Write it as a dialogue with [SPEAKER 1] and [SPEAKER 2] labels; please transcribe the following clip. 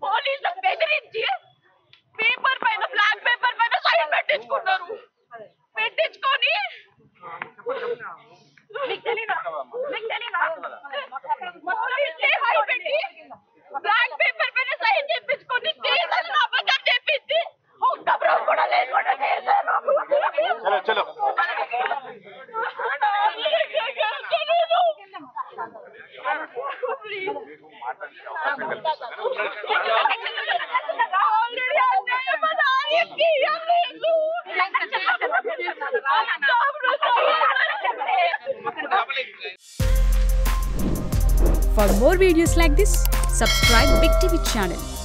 [SPEAKER 1] పోలీసులు బెదిరించి పేపర్ పైన బ్లాక్ పేపర్ పైన సైన్ పెట్టించుకున్నారు. పెట్టించుకొని బ్లాక్ పేపర్ పైన సైన్ చేపించుకొని కేసులు అబద్ధం చెప్పింది. ఒక్క బ్రౌన్ కూడా లేకుండా చేశారు.
[SPEAKER 2] For more videos like this, subscribe Big TV channel.